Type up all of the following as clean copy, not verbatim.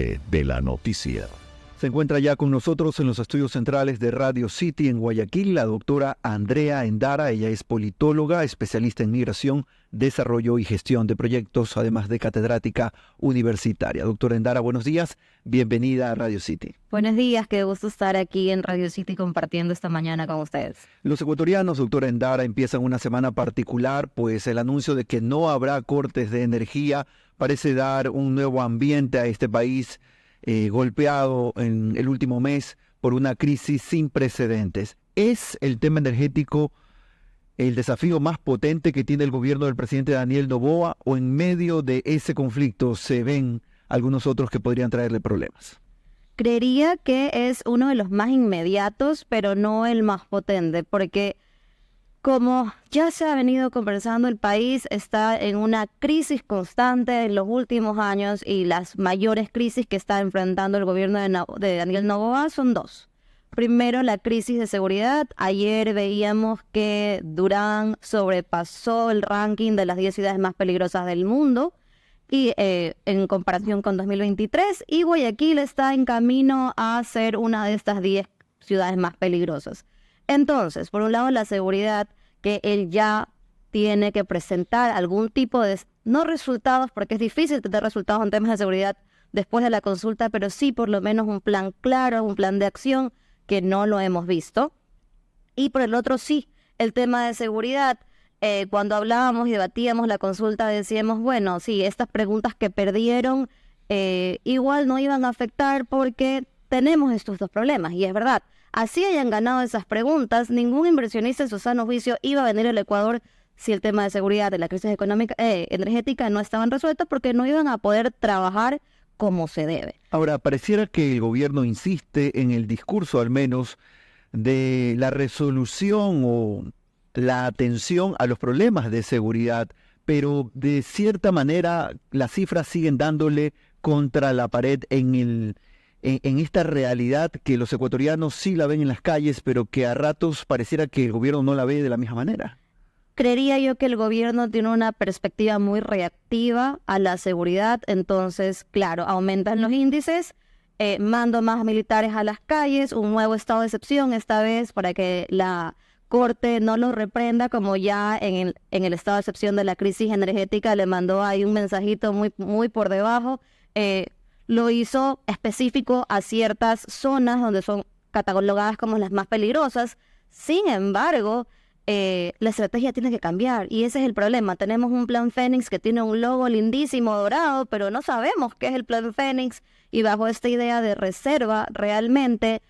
parte de la noticia. Se encuentra ya con nosotros en los estudios centrales de Radio City en Guayaquil la doctora Andrea Endara. Ella es politóloga, especialista en migración, desarrollo y gestión de proyectos, además de catedrática universitaria. Doctora Endara, buenos días. Bienvenida a Radio City. Buenos días, qué gusto estar aquí en Radio City compartiendo esta mañana con ustedes. Los ecuatorianos, doctora Endara, empiezan una semana particular, pues el anuncio de que no habrá cortes de energía parece dar un nuevo ambiente a este país golpeado en el último mes por una crisis sin precedentes. ¿Es el tema energético el desafío más potente que tiene el gobierno del presidente Daniel Noboa, o en medio de ese conflicto se ven algunos otros que podrían traerle problemas? Creería que es uno de los más inmediatos, pero no el más potente, porque como ya se ha venido conversando, el país está en una crisis constante en los últimos años y las mayores crisis que está enfrentando el gobierno de Daniel Noboa son dos. Primero, la crisis de seguridad. Ayer veíamos que Durán sobrepasó el ranking de las 10 ciudades más peligrosas del mundo y en comparación con 2023, y Guayaquil está en camino a ser una de estas 10 ciudades más peligrosas. Entonces, por un lado, la seguridad, que él ya tiene que presentar algún tipo de, no resultados, porque es difícil tener resultados en temas de seguridad después de la consulta, pero sí por lo menos un plan claro, un plan de acción, que no lo hemos visto. Y por el otro, sí, el tema de seguridad. Cuando hablábamos y debatíamos la consulta, decíamos, bueno, sí, estas preguntas que perdieron igual no iban a afectar porque tenemos estos dos problemas, y es verdad. Así hayan ganado esas preguntas, ningún inversionista en su sano juicio iba a venir al Ecuador si el tema de seguridad, de la crisis económica, energética no estaban resueltos, porque no iban a poder trabajar como se debe. Ahora, pareciera que el gobierno insiste en el discurso, al menos, de la resolución o la atención a los problemas de seguridad, pero de cierta manera las cifras siguen dándole contra la pared en esta realidad que los ecuatorianos sí la ven en las calles, pero que a ratos pareciera que el gobierno no la ve de la misma manera. Creería yo que el gobierno tiene una perspectiva muy reactiva a la seguridad. Entonces, claro, aumentan los índices, mando más militares a las calles, un nuevo estado de excepción esta vez para que la Corte no lo reprenda, como ya en el estado de excepción de la crisis energética le mandó ahí un mensajito muy por debajo. Lo hizo específico a ciertas zonas donde son catalogadas como las más peligrosas. Sin embargo, la estrategia tiene que cambiar, y ese es el problema. Tenemos un plan Fénix que tiene un logo lindísimo dorado, pero no sabemos qué es el plan Fénix, y bajo esta idea de reserva realmente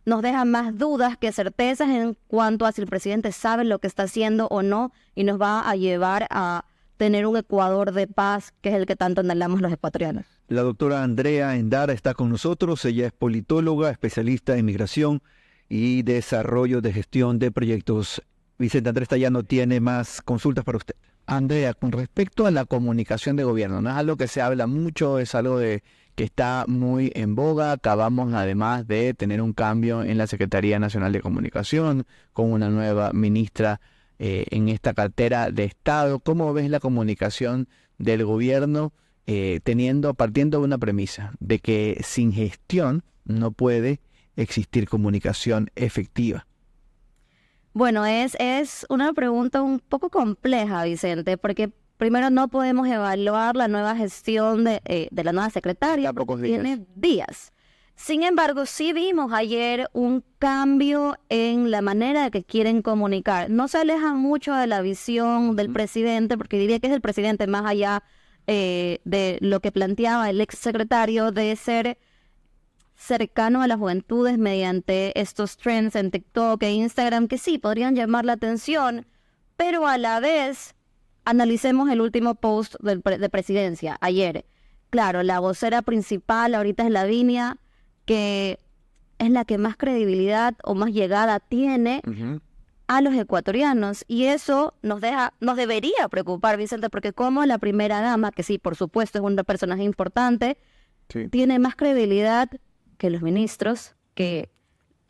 nos deja más dudas que certezas en cuanto a si el presidente sabe lo que está haciendo o no, y nos va a llevar a tener un Ecuador de paz, que es el que tanto anhelamos los ecuatorianos. La doctora Andrea Endara está con nosotros. Ella es politóloga, especialista en migración y desarrollo de gestión de proyectos. Vicente Andrés Tallano tiene más consultas para usted. Andrea, con respecto a la comunicación de gobierno, no es algo que se habla mucho, es algo que está muy en boga. Acabamos además de tener un cambio en la Secretaría Nacional de Comunicación, con una nueva ministra en esta cartera de Estado. ¿Cómo ves la comunicación del gobierno partiendo de una premisa de que sin gestión no puede existir comunicación efectiva? Bueno, es una pregunta un poco compleja, Vicente, porque primero no podemos evaluar la nueva gestión de la nueva secretaria, porque tiene días. Sin embargo, sí vimos ayer un cambio en la manera de que quieren comunicar. No se alejan mucho de la visión del presidente, porque diría que es el presidente más allá de lo que planteaba el exsecretario de ser cercano a las juventudes mediante estos trends en TikTok e Instagram, que sí podrían llamar la atención, pero a la vez analicemos el último post de presidencia ayer. Claro, la vocera principal ahorita es Lavinia, que es la que más credibilidad o más llegada tiene a los ecuatorianos, y eso nos debería preocupar, Vicente, porque como la primera dama, que sí, por supuesto es un personaje importante, tiene más credibilidad que los ministros, que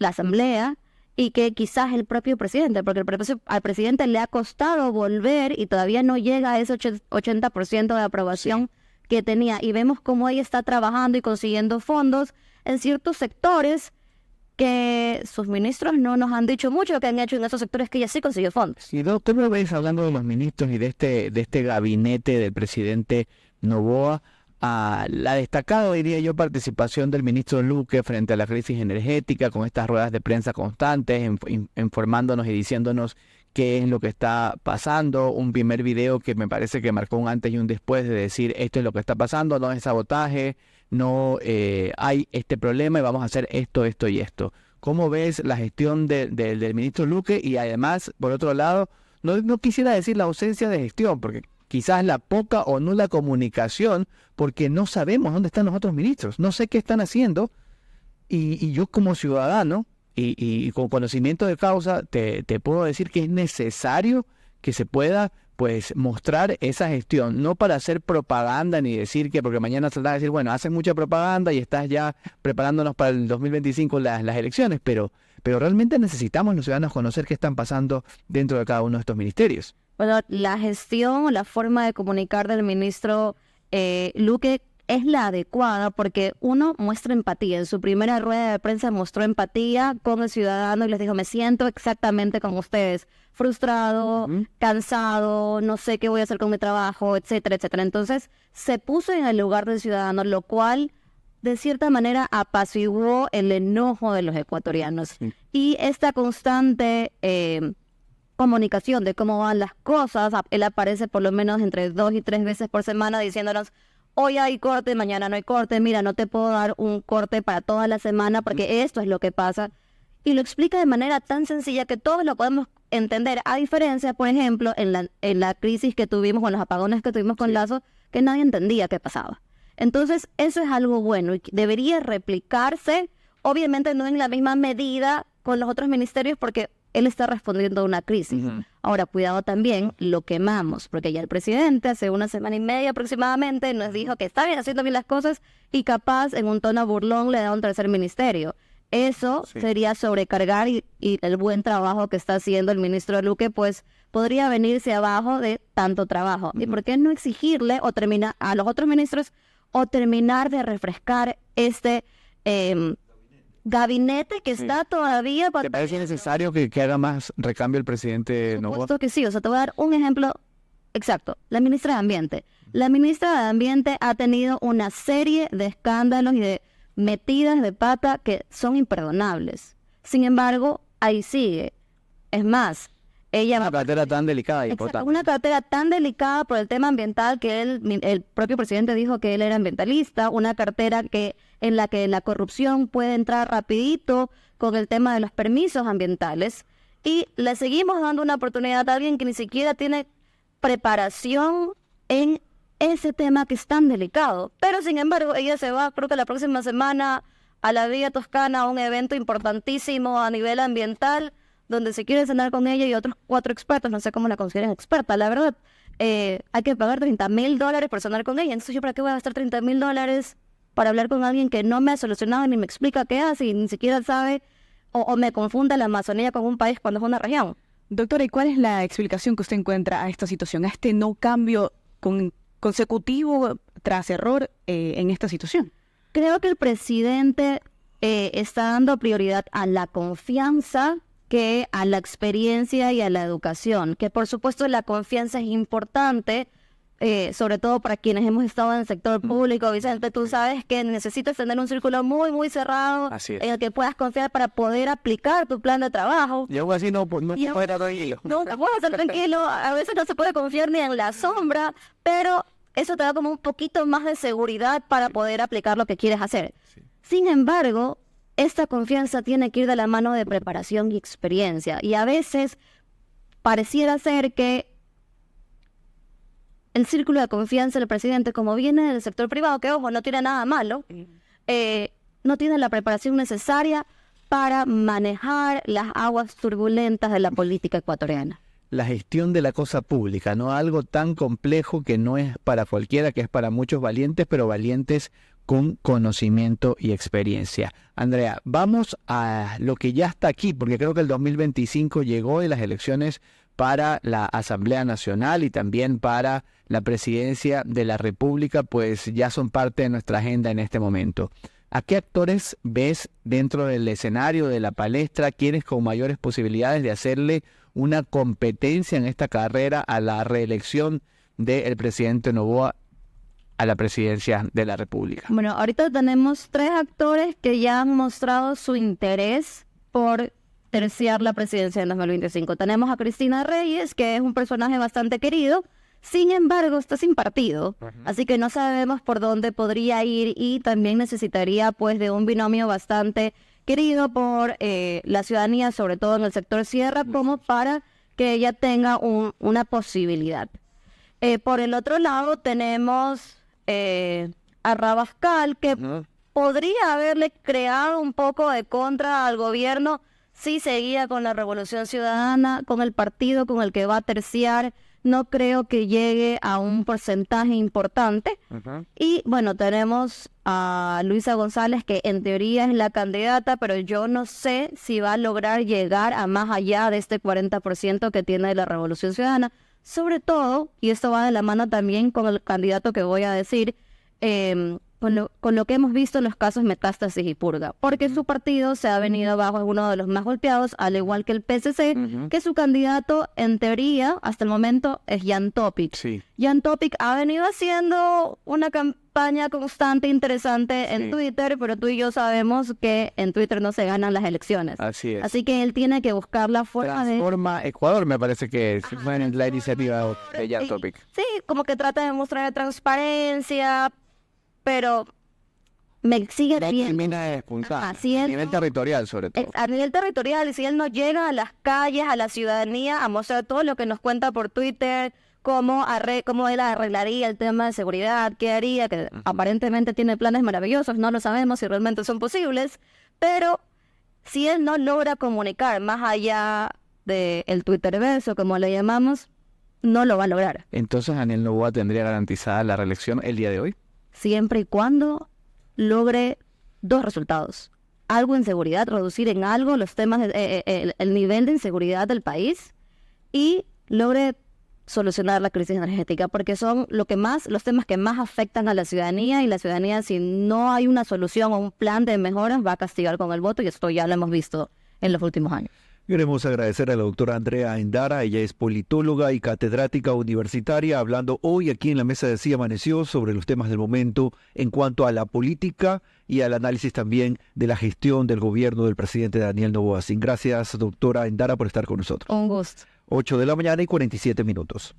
la asamblea y que quizás el propio presidente, porque al presidente le ha costado volver y todavía no llega a ese 80% de aprobación que tenía y vemos cómo ella está trabajando y consiguiendo fondos en ciertos sectores que sus ministros no nos han dicho mucho lo que han hecho en esos sectores que ella sí consiguió fondos. Y doctor, me ves hablando de los ministros y de este gabinete del presidente Noboa, a la destacada, diría yo, participación del ministro Luque frente a la crisis energética, con estas ruedas de prensa constantes, informándonos y diciéndonos qué es lo que está pasando. Un primer video que me parece que marcó un antes y un después de decir esto es lo que está pasando, no es sabotaje, no hay este problema y vamos a hacer esto, esto y esto. ¿Cómo ves la gestión del ministro Luque? Y además, por otro lado, no quisiera decir la ausencia de gestión, porque quizás la poca o nula comunicación, porque no sabemos dónde están los otros ministros, no sé qué están haciendo, y yo como ciudadano y con conocimiento de causa te puedo decir que es necesario que se pueda pues mostrar esa gestión, no para hacer propaganda ni decir que porque mañana saldrá a decir, bueno, hacen mucha propaganda y estás ya preparándonos para el 2025 las elecciones, pero realmente necesitamos los ciudadanos conocer qué están pasando dentro de cada uno de estos ministerios. Bueno, la gestión o la forma de comunicar del ministro Luque es la adecuada porque uno muestra empatía. En su primera rueda de prensa mostró empatía con el ciudadano y les dijo, me siento exactamente como ustedes, frustrado, cansado, no sé qué voy a hacer con mi trabajo, etcétera, etcétera. Entonces se puso en el lugar del ciudadano, lo cual de cierta manera apaciguó el enojo de los ecuatorianos. Sí. Y esta constante comunicación de cómo van las cosas, él aparece por lo menos entre 2 y 3 veces por semana diciéndonos, hoy hay corte, mañana no hay corte, mira, no te puedo dar un corte para toda la semana porque esto es lo que pasa. Y lo explica de manera tan sencilla que todos lo podemos entender, a diferencia, por ejemplo, en la crisis que tuvimos, con los apagones que tuvimos con Lazo, que nadie entendía qué pasaba. Entonces, eso es algo bueno y debería replicarse, obviamente no en la misma medida con los otros ministerios porque él está respondiendo a una crisis. Ahora, cuidado también, lo quemamos, porque ya el presidente hace 1 semana y media aproximadamente nos dijo que está bien haciendo bien las cosas y capaz en un tono burlón le da un tercer ministerio. Eso sería sobrecargar y el buen trabajo que está haciendo el ministro Luque, pues podría venirse abajo de tanto trabajo. ¿Y por qué no exigirle o terminar a los otros ministros o terminar de refrescar este gabinete que está todavía... ¿Te parece necesario que haga más recambio el presidente Noboa? Por supuesto que sí, o sea, te voy a dar un ejemplo exacto. La ministra de Ambiente. La ministra de Ambiente ha tenido una serie de escándalos y de metidas de pata que son imperdonables. Sin embargo, ahí sigue. Es más, ella... Una cartera tan delicada y importante. Una cartera tan delicada por el tema ambiental que el propio presidente dijo que él era ambientalista, una cartera en la que la corrupción puede entrar rapidito con el tema de los permisos ambientales, y le seguimos dando una oportunidad a alguien que ni siquiera tiene preparación en ese tema que es tan delicado. Pero sin embargo, ella se va, creo que la próxima semana, a la Villa Toscana, a un evento importantísimo a nivel ambiental, donde se quiere cenar con ella y otros 4 expertos, no sé cómo la consideran experta, la verdad. Hay que pagar $30,000 por cenar con ella. Entonces, ¿yo para qué voy a gastar $30,000 para hablar con alguien que no me ha solucionado ni me explica qué hace y ni siquiera sabe o me confunde la Amazonía con un país cuando es una región? Doctora, ¿y cuál es la explicación que usted encuentra a esta situación, a este no cambio consecutivo tras error en esta situación? Creo que el presidente está dando prioridad a la confianza que a la experiencia y a la educación, que por supuesto la confianza es importante, sobre todo para quienes hemos estado en el sector público. Vicente, tú sabes que necesitas tener un círculo muy, muy cerrado en el que puedas confiar para poder aplicar tu plan de trabajo. Y aún así no puedo estar tranquilo. No puedes estar tranquilo, a veces no se puede confiar ni en la sombra, pero eso te da como un poquito más de seguridad para poder aplicar lo que quieres hacer. Sí. Sin embargo, esta confianza tiene que ir de la mano de preparación y experiencia. Y a veces pareciera ser que el círculo de confianza del presidente, como viene del sector privado, que ojo, no tiene nada malo, no tiene la preparación necesaria para manejar las aguas turbulentas de la política ecuatoriana. La gestión de la cosa pública, no algo tan complejo que no es para cualquiera, que es para muchos valientes, pero valientes con conocimiento y experiencia. Andrea, vamos a lo que ya está aquí, porque creo que el 2025 llegó y las elecciones para la Asamblea Nacional y también para la Presidencia de la República, pues ya son parte de nuestra agenda en este momento. ¿A qué actores ves dentro del escenario de la palestra, quienes con mayores posibilidades de hacerle una competencia en esta carrera a la reelección del presidente Noboa a la presidencia de la República? Bueno, ahorita tenemos 3 actores que ya han mostrado su interés por terciar la presidencia en 2025. Tenemos a Cristina Reyes, que es un personaje bastante querido, sin embargo está sin partido, así que no sabemos por dónde podría ir y también necesitaría pues de un binomio bastante querido por la ciudadanía, sobre todo en el sector sierra, como para que ella tenga una posibilidad. Por el otro lado tenemos a Rabascal, que podría haberle creado un poco de contra al gobierno si seguía con la Revolución Ciudadana, con el partido con el que va a terciar. No creo que llegue a un porcentaje importante. Y bueno, tenemos a Luisa González, que en teoría es la candidata, pero yo no sé si va a lograr llegar a más allá de este 40% que tiene la Revolución Ciudadana. Sobre todo, y esto va de la mano también con el candidato que voy a decir, con lo que hemos visto en los casos Metástasis y Purga, porque su partido se ha venido abajo, es uno de los más golpeados, al igual que el PSC, que su candidato, en teoría, hasta el momento, es Jan Topic. Sí. Jan Topic ha venido haciendo una campaña constante, interesante en Twitter, pero tú y yo sabemos que en Twitter no se ganan las elecciones. Así es. Así que él tiene que buscar la forma Transforma Ecuador, me parece que es la iniciativa de Jan Topic. Sí, como que trata de mostrar transparencia, pero me sigue bien. Termina de despuntar. Ajá, si a él nivel no- territorial, sobre todo. A nivel territorial, y si él no llega a las calles, a la ciudadanía, a mostrar todo lo que nos cuenta por Twitter, cómo él arreglaría el tema de seguridad, qué haría, que aparentemente tiene planes maravillosos, no lo sabemos si realmente son posibles, pero si él no logra comunicar más allá del Twitterverso, como le llamamos, no lo va a lograr. Entonces, Daniel Noboa tendría garantizada la reelección el día de hoy. Siempre y cuando logre 2 resultados. Algo en seguridad, reducir en algo los temas, el nivel de inseguridad del país, y logre solucionar la crisis energética, porque son los temas que más afectan a la ciudadanía, y la ciudadanía, si no hay una solución o un plan de mejoras, va a castigar con el voto, y esto ya lo hemos visto en los últimos años. Queremos agradecer a la doctora Andrea Endara. Ella es politóloga y catedrática universitaria, hablando hoy aquí en la mesa de Sí Amaneció sobre los temas del momento en cuanto a la política y al análisis también de la gestión del gobierno del presidente Daniel Noboa. Gracias, doctora Endara, por estar con nosotros. Un gusto. 8 de la mañana y 47 minutos.